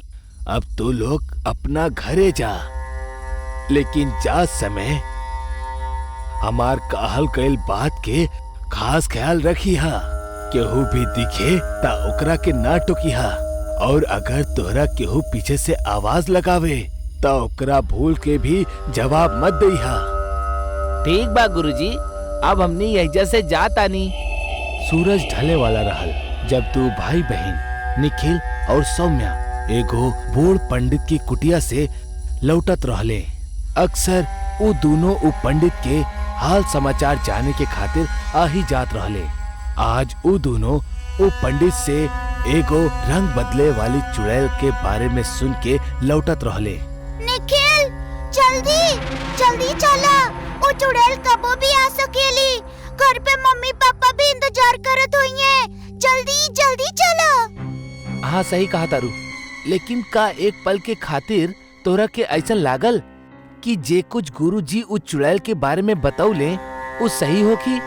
अब तू लोग अपना घरे जा, लेकिन जा समय हमार कहल गइल बात के खास ख्याल रखी हा। केहू भी दिखे ता ओकरा के ना टोकी हा, और अगर तोहरा केहू पीछे से आवाज लगावे ता ओकरा भूल के भी जवाब मत दई हा। ठीक बा गुरुजी, अब हमनी यही से जात आनी। सूरज ढले वाला रहल जब दो भाई बहन निखिल और सौम्या एगो बूढ़ पंडित की कुटिया से लौटत रहले। अक्सर वो दोनों उ पंडित के हाल समाचार जाने के खातिर आ ही जात रहले। आज वो दोनों उ पंडित से एगो रंग बदले वाली चुड़ैल के बारे में सुन के लौटत रहले। निखिल, जल्दी जल्दी चला, वो चुड़ैल कबो भी आ सकेली। घर पे मम्मी पापा भी इंतजार करत होइए। जल्दी जल्दी चला। हाँ सही कहा तारू, लेकिन का एक पल के खातिर तोरा के ऐसा लागल कि जे कुछ गुरुजी उस चुड़ैल के बारे में बतौले वो सही हो कि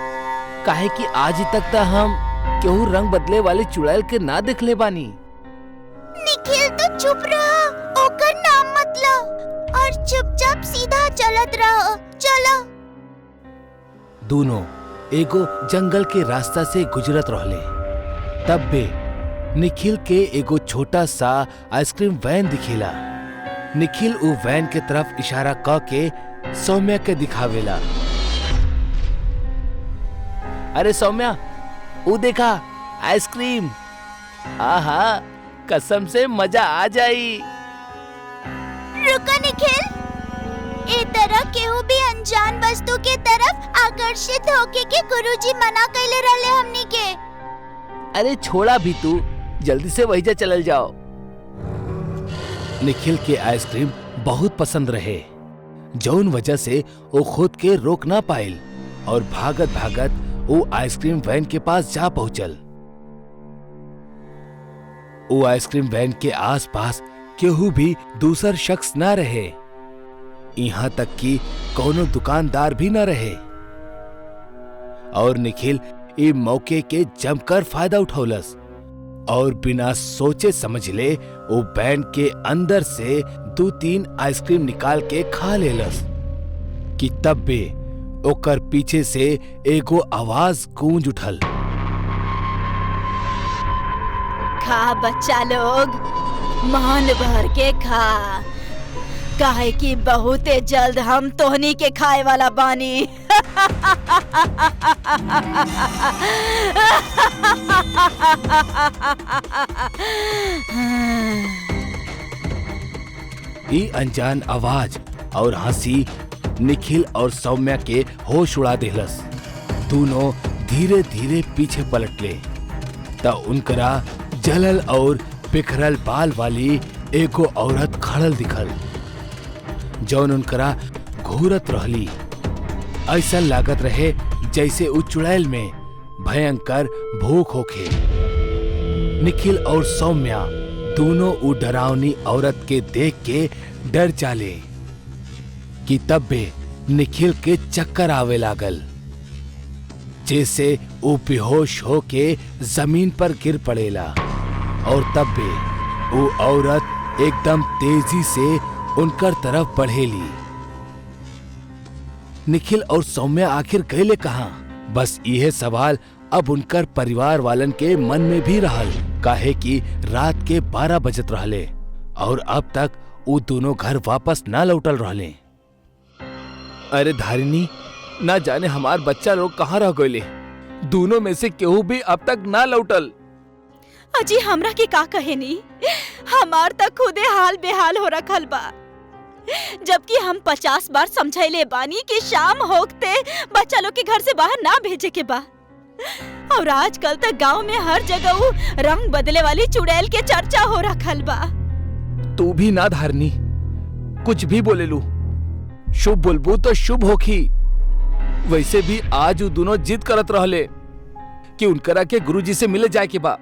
काहे कि आज तक तो हम केहू रंग बदले वाली चुड़ैल के ना देखले बानी। निखिल तो चुप रहो, ओकर नाम मत लो और चुपचाप सीधा चलत रहो। चलो। दोनों एगो जंगल के रास्ता से गुजरत रहले। तब बे निखिल के एगो छोटा सा आइसक्रीम वैन दिखेला। निखिल उ वैन के तरफ इशारा क के सौम्या के दिखावेला। अरे सौम्या, उ देखा आइसक्रीम। आहा, कसम से मजा आ जाई। रुको निखिल, ए तरह केहू भी अनजान वस्तु के तरफ आकर्षित होके के गुरुजी मना कैले रहले हमनी के। अरे छोड़ा भी तू, जल्दी से वही जा चलल जाओ। निखिल के आइसक्रीम बहुत पसंद रहे, जौन वजह से वो खुद के रोक ना पाइल और भागत भागत वो आइसक्रीम वैन के पास जा पहुंचल। वो आइसक्रीम वैन के आसपास केहू भी दूसर शख्स ना रहे, यहाँ तक कि कोनो दुकानदार भी ना रहे। और निखिल इस मौके के जमकर फायदा उठौलस और बिना सोचे समझले वो वैन के अंदर से 2-3 आइसक्रीम निकाल के खा लेलस कि तब बे ओकर पीछे से एगो आवाज गूंज उठल। खा बच्चा लोग, मान भर के खा, काहे कि बहुत जल्द हम तोहनी के खाए वाला बानी। ये अनजान आवाज और हंसी निखिल और सौम्या के होश उड़ा देहलस। दोनों धीरे धीरे पीछे पलटले त उनकरा जलल और बिखरल बाल वाली एगो औरत खड़ल दिखल, जौन उनकरा घूरत रहली। ऐसा लागत रहे जैसे उ चुड़ैल में भयंकर भूख होखे। निखिल और सौम्या दोनों उ डरावनी औरत के देख के डर जाले कि तब बे निखिल के चक्कर आवे लागल, जैसे वो बेहोश होके जमीन पर गिर पड़ेला। और तब बे वो औरत एकदम तेजी से उनकर तरफ बढ़ेली। निखिल और सौम्या आखिर गए कहां? बस यह सवाल अब उनकर परिवार वालन के मन में भी रहल, काहे कि रात के 12 बजत रहले और अब तक वो दोनों घर वापस ना लौटल रहले। अरे धारिणी, ना जाने हमार बच्चा लोग कहाँ रह गए। दोनों में से केहू भी अब तक ना लौटल। अजी हमरा के का कहे नी, हमार तक खुदे हाल बेहाल हो रखल बा। जबकि हम 50 बार समझाइले बानी कि शाम होते बच्चा लोग के घर से बाहर ना भेजे के बा। और आजकल तक गांव में हर जगह वो रंग बदले वाली चुड़ैल के चर्चा हो रखल बा। तू भी ना धारनी, कुछ भी बोले लू, शुभ बोलबू तो शुभ होखी। वैसे भी आज वो दोनों जिद करत रहले कि उनकरा के गुरुजी से मिले जाए के बा,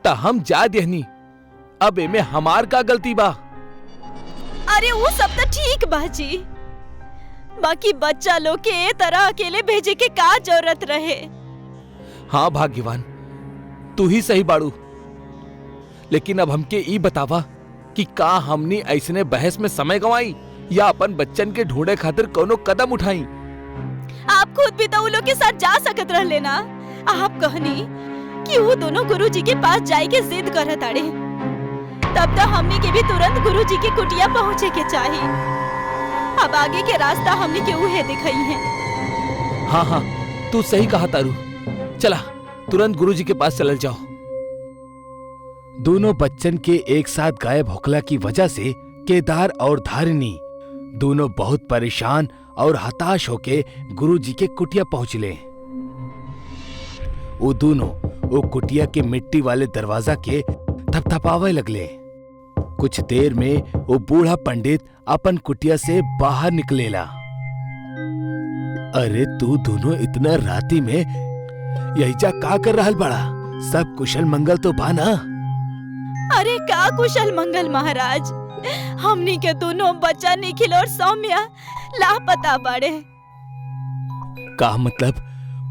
ता हम जा देहनी। अब एमे हमार का गलती बा? अरे वो सब तो ठीक बा जी, बाकी बच्चा लोग के ए तरह अकेले भेजे के का जरूरत रहे। हाँ भाग्यवान, तू ही सही बाड़ू। लेकिन अब हमके ई बतावा कि का हमनी ऐसने बहस में समय गवाई या अपन बच्चन के ढूंढे खातिर कोनो कदम उठाई? आप खुद भी तो उन लोग के साथ जा सकत रह लेना। आप कहनी कि वो दोनों गुरुजी के पास जाए के जिद करत आड़े, तब तो हमनी के भी तुरंत गुरुजी की कुटिया पहुँचे के चाहिए। अब आगे के रास्ता हमनी के उहे दिखाई है। हाँ हाँ, तू सही कहा तारू। चला तुरंत गुरुजी के पास चल जाओ। दोनों बच्चन के एक साथ गायब होखला की वजह से केदार और धारिणी दोनों बहुत परेशान और हताश होके गुरुजी के कुटिया पहुंचले। वो दोनों वो कुटिया के मिट्टी वाले दरवाजा के थपथपावे लगले। कुछ देर में वो बूढ़ा पंडित अपन कुटिया से बाहर निकलेला। अरे तू दोनों इतना राती में यहीजा का कर रहल बड़ा? सब कुशल मंगल तो बा ना? अरे का कुशल मंगल महाराज, हमनी के दोनों बच्चा निखिल और सौम्या लापता बाड़े। का मतलब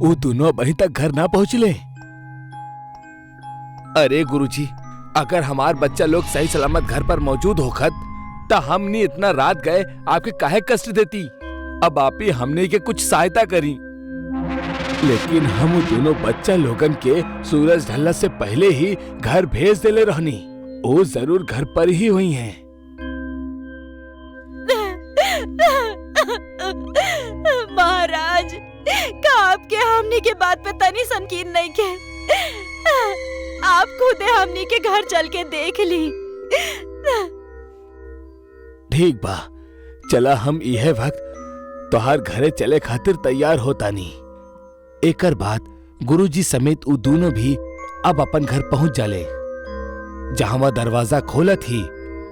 वो दोनों अभी तक घर ना पहुंचले? अरे गुरुजी, अगर हमार बच्चा लोग सही सलामत घर पर मौजूद होखत तो हमनी इतना रात गए आपके काहे कष्ट देती। अब आप ही हमने के कुछ सहायता करी। लेकिन हम दोनों बच्चा लोगन के सूरज ढलने से पहले ही घर भेज देले रहनी। वो जरूर घर पर ही हुई हैं। महाराज, का आपके हमनी के बात पे तनी संकीन नहीं के? आप खुद हमनी के घर चल के देख ली। ठीक बा, चला हम यह वक्त तोहार घरे चले खातिर तैयार होता नी। एकर बाद गुरुजी समेत उ दोनों भी अब अपन घर पहुंच जाले। जहां दरवाजा खोलत ही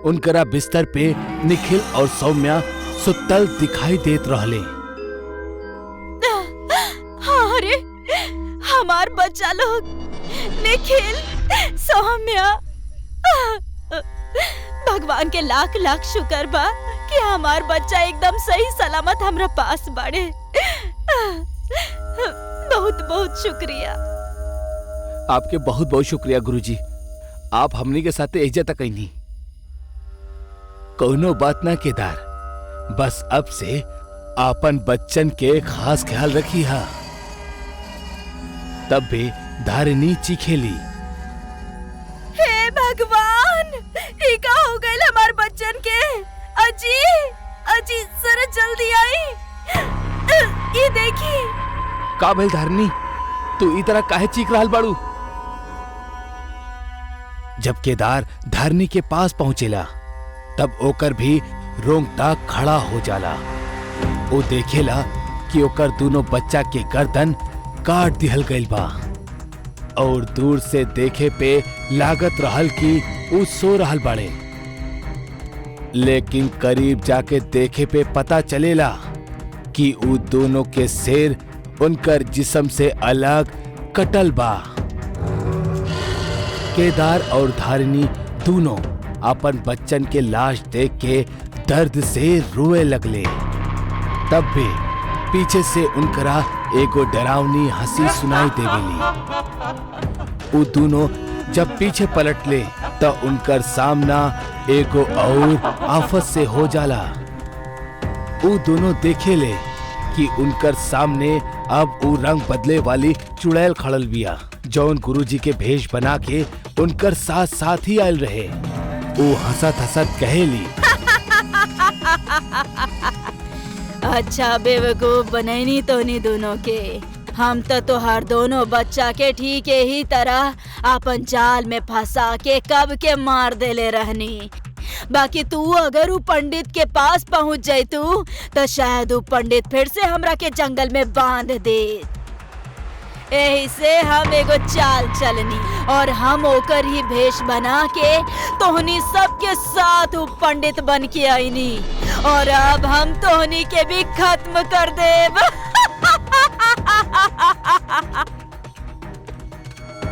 उनकरा बिस्तर पे निखिल और सौम्या सुतल दिखाई देत रहले। अरे हमार बच्चा लोग निखिल, सौम्या, भगवान के लाख लाख शुक्र बा कि हमार बच्चा एकदम सही सलामत हमरा पास बाड़े। बहुत बहुत शुक्रिया। आपके बहुत बहुत शुक्रिया गुरुजी। आप हमनी के साथ एजा तक नहीं। कोनो बात ना केदार, बस अब से आपन बच्चन के खास ख्याल रखी हा। तब भी धारिणी चीखेली, हे भगवान, ये का हो गइल हमार बच्चन के? अजी अजी जरा जल्दी आई। ये देखी। का भइल धारिणी, तू ई तरह काहे चीख रहल बाड़ू? जब केदार धारिणी के पास पहुंचेला तब ओकर भी रोंगटा खड़ा हो जाला। वो देखेला कि ओकर दोनों बच्चा के गर्दन काट दिहल गइल बा और दूर से देखे पे लागत रहल कि वो सो रहल बाड़े। लेकिन करीब जाके देखे पे पता चलेला कि वो दोनों के सिर उनकर जिस्म से अलग कटल बा। केदार और धारिणी दोनों अपन बच्चन के लाश देख के दर्द से रोए लगले। तब भी पीछे से उनकरा एगो डरावनी हंसी सुनाई देवेली। वो दोनों जब पीछे पलटले तो उनकर सामना एगो और आफत से हो जाला। वो दोनों देखेले कि उनकर सामने अब वो रंग बदले वाली चुड़ैल खड़ल बिया, जौन गुरुजी के भेष बना के उनकर साथ साथ ही आयल रहे। वो हंसत हंसत कहेली, अच्छा बेवकूफ बनैनी तोनी दोनों के। हम तो तोहार दोनों बच्चा के ठीक ही तरह अपन जाल में फंसा के कब के मार देले रहनी। बाकी तू अगर उ पंडित के पास पहुंच जाइतू तो शायद उ पंडित फिर से हमरा के जंगल में बांध दे। यही से हम एगो चाल चलनी और हम ओकर ही भेष बना के तोहनी सबके साथ उ पंडित बन के आईनी और अब हम तोहनी के भी खत्म कर देब।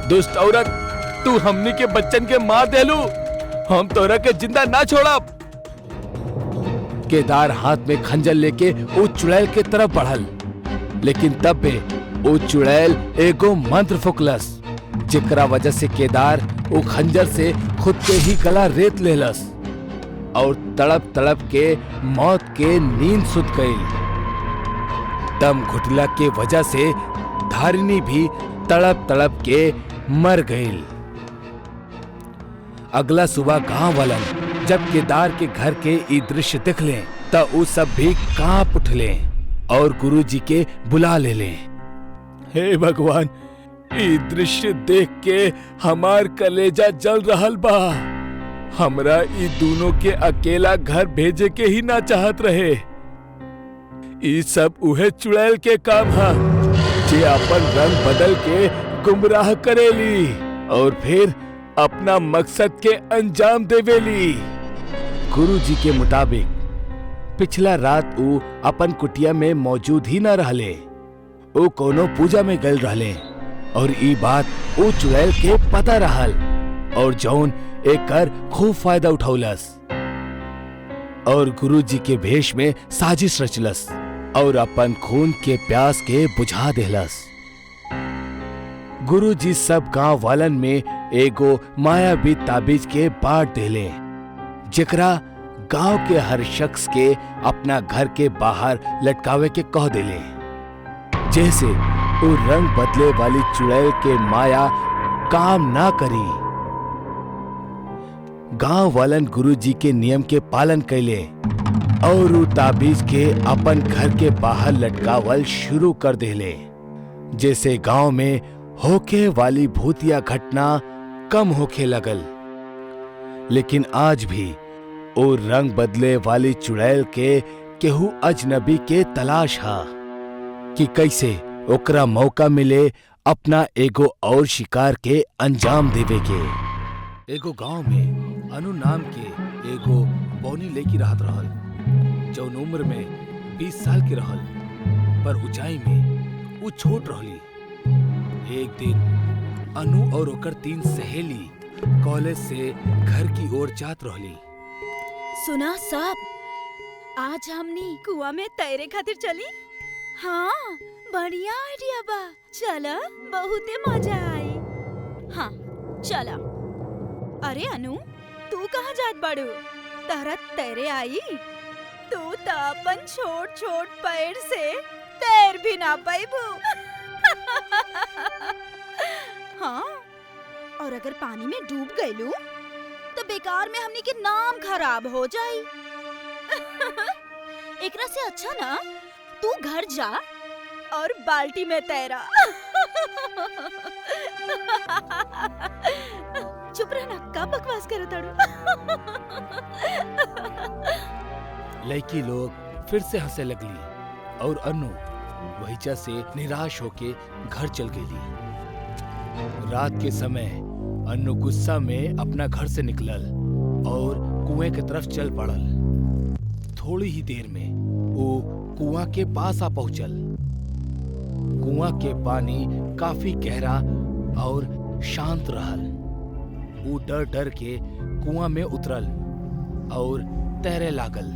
दुष्ट औरत, तू हमनी के बच्चन के मार देलू, हम तोरा के जिंदा ना छोड़ब। केदार हाथ में खंजर लेके वो चुड़ैल के तरफ बढ़ल, लेकिन तब भी वो चुड़ैल एगो मंत्र फुकलस, जेकरा वजह से केदार वो खंजर से खुद के ही गला रेत लेलस और तड़प तड़प के मौत के नींद सुत गई। दम घुटला के वजह से धारिणी भी तड़प तड़प के मर गई। अगला सुबह गांव वालन जब केदार के घर के ई दृश्य देख ले तब वो सब भी कांप उठले और गुरुजी के बुला ले ले। हे भगवान, ई दृश्य देख के हमार कलेजा जल रहल बा। हमरा ई दोनों के अकेला घर भेजे के ही ना चाहत रहे। ई सब उहे चुड़ैल के काम हा जे अपन रंग बदल के गुमराह करेली और फिर अपना मकसद के अंजाम देवेली। गुरुजी के मुताबिक पिछला रात वो अपन कुटिया में मौजूद ही न रहले, वो कोनो पूजा में गल रहले और ई बात वो चुड़ैल के पता रहल और जौन एकर खूब फायदा उठौलस और गुरुजी के भेष में साजिश रचलस और अपन खून के प्यास के बुझा देहलस। गुरुजी सब गांव वालन में एगो मायावी ताबीज के बांट देले, जेकरा गांव के हर शख्स के अपना घर के बाहर लटकावे के कह देले, जैसे वो रंग बदले वाली चुड़ैल के माया काम ना करी। गांव वालन गुरुजी के नियम के पालन कैले और वो ताबीज के अपन घर के बाहर लटकावल शुरू कर देले, जैसे गांव में होके वाली भूतिया घटना कम होके लगल। लेकिन आज भी वो रंग बदले वाली चुड़ैल के केहू अजनबी के तलाश हा कि कैसे ओकरा मौका मिले अपना एगो और शिकार के अंजाम देवे के। एगो गांव में अनु नाम के एगो बौनी लड़की रहत रहल, जौन उम्र में 20 साल की रहल, पर ऊंचाई में वो छोट रहली। एक दिन अनु और ओकर 3 सहेली कॉलेज से घर की ओर जात रहली। सुना सब, आज हमनी कुआं में तैरे खातिर चली। हाँ, बढ़िया आइडिया बा। चला, बहुते मजा आई। हाँ, चला। अरे अनु, तू कहाँ जात बाड़ू? तहरा तैरे आई? तू तो अपन छोट छोट पैर से तैर भी ना पाइबू। हाँ, और अगर पानी में डूब गईलू तो बेकार में हमनी के नाम खराब हो जाई। एकरा से अच्छा ना तू घर जा और बाल्टी में तैरा। चुप रहना, का बकवास करे ताड़ू। लड़की लोग फिर से हंसे लगली और अनु वहीचा से निराश होके घर चल गई। रात के समय अनु गुस्सा में अपना घर से निकलल और कुएं की तरफ चल पड़ल। थोड़ी ही देर में वो कुआं के पास आ पहुंचल। कुआं के पानी काफी गहरा और शांत रहल। वो डर डर के कुआं में उतरल और तैरे लागल,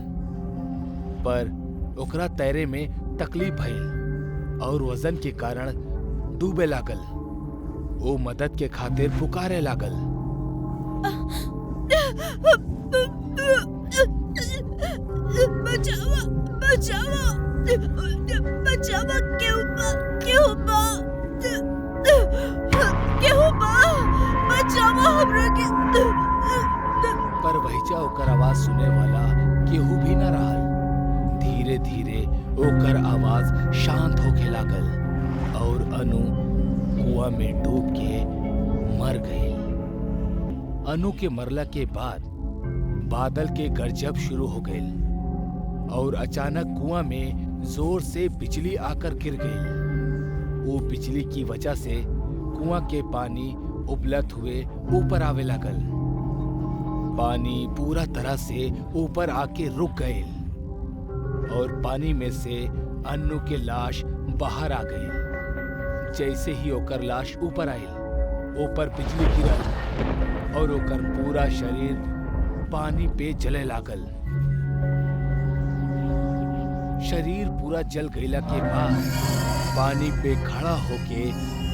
पर ओकरा तैरे में तकलीफ भइल और वजन के कारण डूबे लागल। वो मदद के खातिर पुकारे लागल। बचावा, बचावा, बचावा, क्यों बा, क्यों बा, क्यों बा, बचावा हमरा के। पर वहीचा ओकर आवाज सुने वाला केहू भी न रहल। धीरे धीरे ओकर आवाज शांत होके लागल और अनु कुआं में डूब के मर गई। अनु के मरला के बाद बादल के गरजब शुरू हो गई और अचानक कुआं में जोर से बिजली आकर गिर गई। वो बिजली की वजह से कुआं के पानी उबलत हुए ऊपर आवे लगल। पानी पूरा तरह से ऊपर आके रुक गए और पानी में से अन्नू के लाश बाहर आ गई। जैसे ही ओकर लाश ऊपर आयल, ऊपर बिजली गिरल और ओकर पूरा शरीर पानी पे जले लागल। शरीर पूरा जल गईला के बाद पानी पे खड़ा होके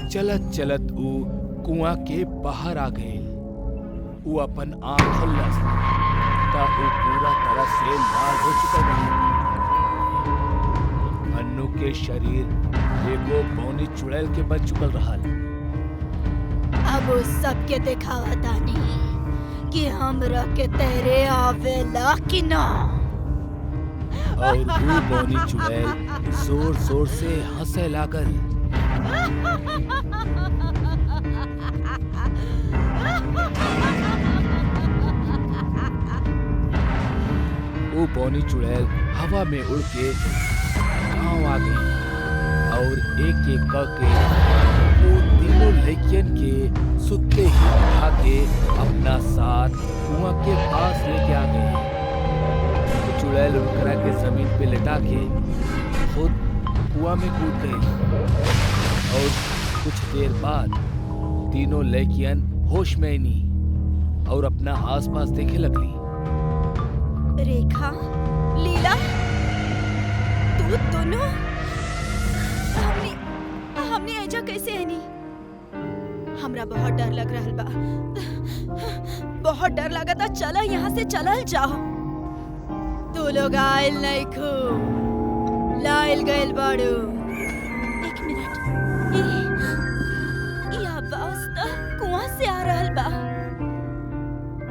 चलत चलत ऊ कुआं के बाहर आ गए। ऊ अपन आँख खोलस ता ऊ पूरा तरह से लाल हो चुका रहे। अन्नू के शरीर एगो बौनी चुड़ैल के बन चुकल रहल। अब उस सबके दिखावा तानी कि हमरा के तेरे आवेला कि ना। और वो बौनी चुड़ैल जोर जोर से हंसे लागल। वो बौनी चुड़ैल हवा में उड़ के गांव आ गई और एक एक करके वो तीनों लड़कियन के सुत्ते ही उठा के अपना साथ कुआं के पास लेके आ गई। चुड़ैल उनकरा के जमीन पे लेटा के खुद कुआं में कूद गई और कुछ देर बाद तीनों लड़कियन होश में आईनी और अपना आसपास देखे लगली। रेखा, लीला, तू दोनों हमने ऐजा कैसे आनी? हमरा बहुत डर लग रहा बा। बहुत डर लगा था। चला यहाँ से चलल जाओ। तू लोग आयल नहीं खू, लायल गयल बाड़ू। एक मिनट, ये आवाज तो कुआं से आ रहल बा।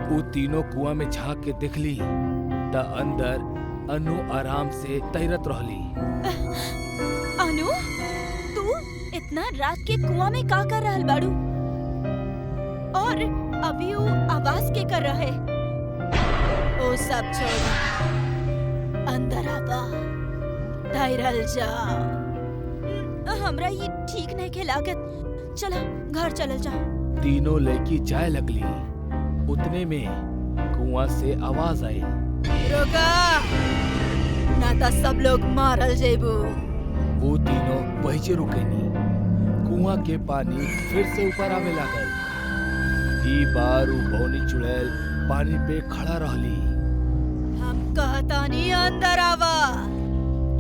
वो तीनों कुआं में झांक के देखली त अंदर अनु आराम से तैरत रहली। अनु, तू इतना रात के कुआं में का कर रहल बाड़ू? और अभी वो आवाज के कर रहे? वो सब छोड़, अंदर आवा, तैरल जा। हमरा ये ठीक नहीं के लागत। चला घर चलल जा। तीनों लड़की जाए लगली। उतने में कुआं से आवाज आई। रुका, ना तो सब लोग मारल जेबू। वो तीनों वही से रुकेनी। कुआं के पानी फिर से ऊपर आवे लागल। ई बार वो बौनी चुड़ैल पानी पे खड़ा रहली। हम कहता नहीं अंदर आवा।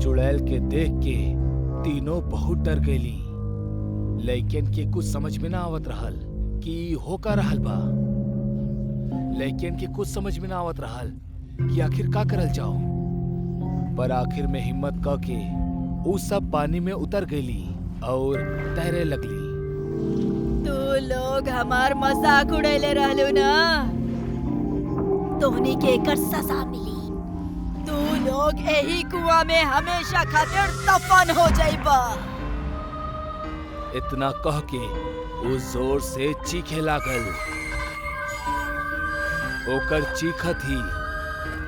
चुड़ैल के देख के तीनों बहुत डर गईली। लड़कियन के कुछ समझ में ना आवत रहल कि हो का रहल बा। लड़कियन के कुछ समझ में ना आवत रहल कि आखिर का करल जाओ। पर आखिर में हिम्मत क के वो सब पानी में उतर गईली और तैरे लगली। तू लोग हमार मजाक उड़ैले रहलू ना, तोहनी के एकर सजा मिली। तू लोग यही कुआं में हमेशा खातिर दफन हो जाइबा। इतना कह के वो जोर से चीखे लागल। ओकर चीखत ही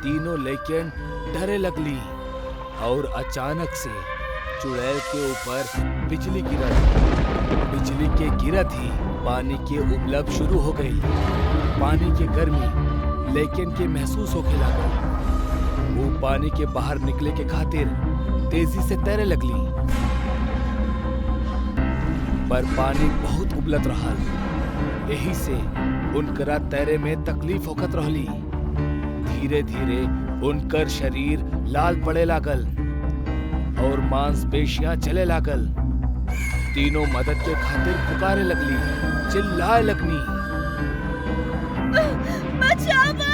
तीनों लड़कियन डरे लगली और अचानक से चुड़ैल के ऊपर बिजली गिरत। बिजली के गिरत ही पानी के उबलब शुरू हो गई। पानी के गर्मी लड़कियन के महसूस होके लागल। वो पानी के बाहर निकले के खातिर तेजी से तैरे लगली। पर पानी बहुत उबलत रहल। यही से उनकरा तैरे में तकलीफ होखत रहली। धीरे धीरे उनकर शरीर लाल पड़े लागल और मांसपेशियां जले लागल। तीनों मदद के खातिर पुकारे लगली, चिल्लाए लगनी। बचावा!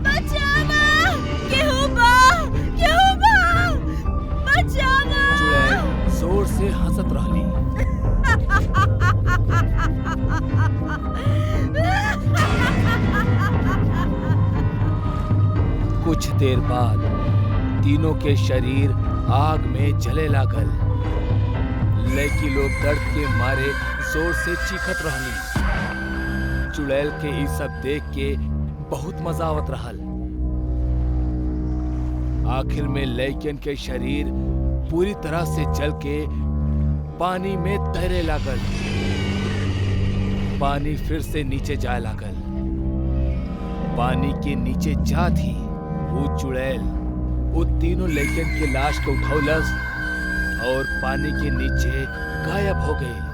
बचावा! केहू बा! केहू बा! बचावा! चुड़ैल जोर से हंसत रहली। कुछ देर बाद तीनों के शरीर आग में जले लागल। लड़की लोग दर्द के मारे जोर से चीखत रहली। चुड़ैल के ई सब देख के बहुत मजा आवत रहल। आखिर में लड़कियन के शरीर पूरी तरह से जल के पानी में तैरे लागल। पानी फिर से नीचे जाए लागल। पानी के नीचे जात ही वो चुड़ैल वो तीनों लड़कियन के लाश को उठौलस और पानी के नीचे गायब हो गई।